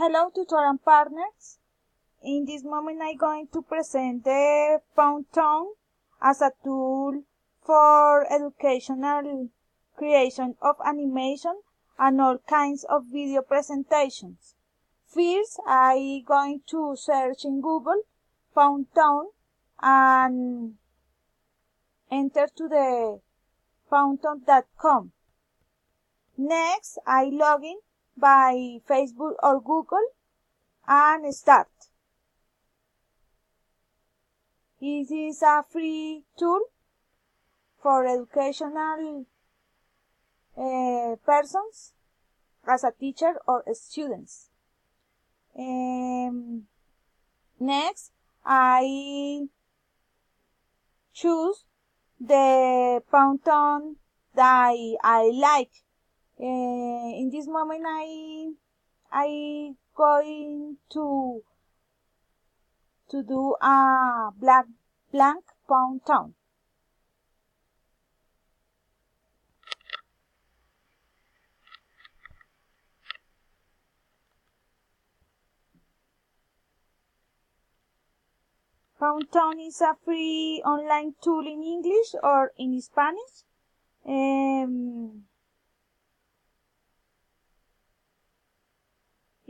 Hello, tutorial partners. In this moment, I'm going to present the Powtoon as a tool for educational creation of animation and all kinds of video presentations. First, I'm going to search in Google Powtoon and enter to the powtoon.com. Next, I log in by Facebook or Google and start. This is a free tool for educational persons as a teacher or students. Next, I choose the Powtoon that I like. In this moment, I going to do a blank Powtoon. Powtoon is a free online tool in English or in Spanish.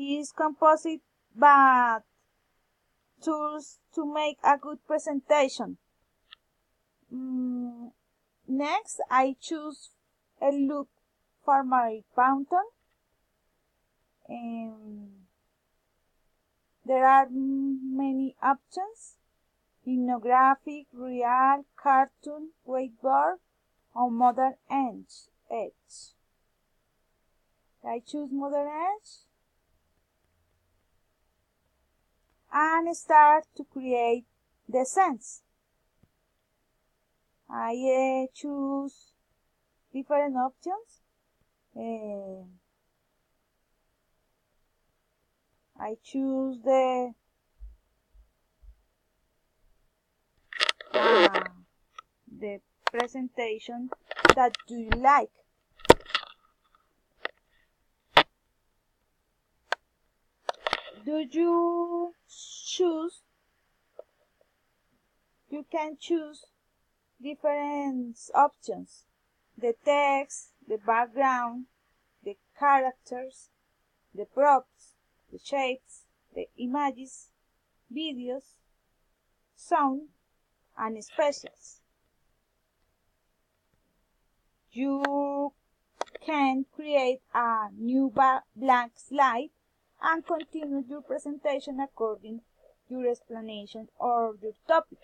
It is composed by tools to make a good presentation. Next, I choose a look for my Powtoon. There are many options: ethnographic, real, cartoon, whiteboard, or modern edge. I choose modern edge and start to create the scenes. I choose different options. I choose the presentation that you like. Do you choose? You can choose different options: the text, the background, the characters, the props, the shapes, the images, videos, sound, and specials. You can create a new blank slide and continue your presentation according to your explanation or your topic.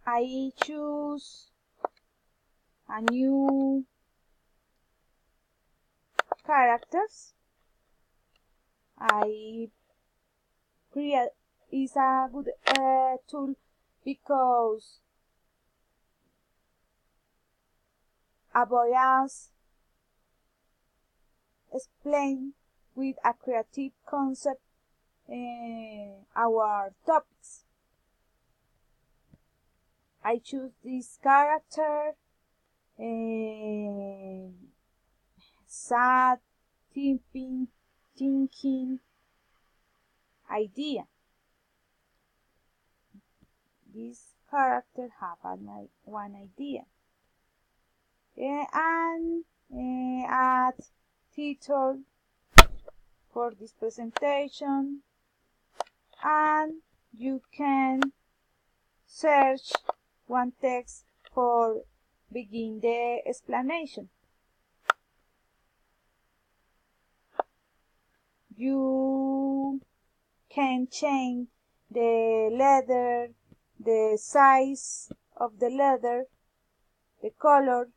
I choose a new characters. I create is a good tool because avoid us explain with a creative concept our topics. I choose this character, sad, thinking idea. This character have one idea. And add title for this presentation, and you can search one text for begin the explanation. You can change the letter, the size of the letter, the color,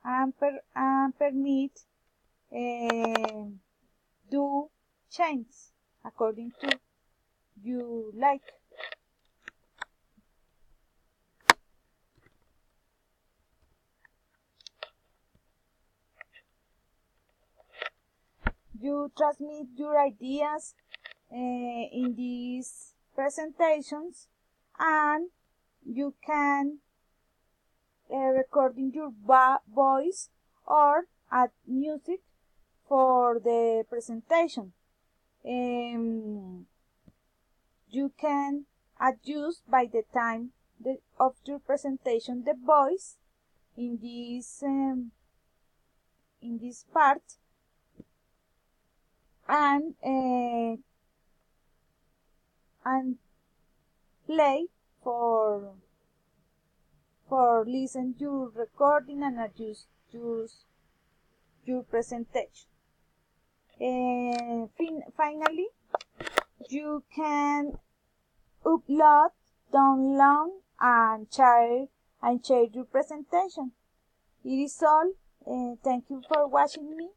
and permit do change according to you like. You transmit your ideas in these presentations, and you can recording your voice or add music for the presentation. You can adjust by the time of your presentation the voice in this part, and play for listen your recording and adjust your presentation. Finally, you can upload, download, and share your presentation. It is all. Thank you for watching me.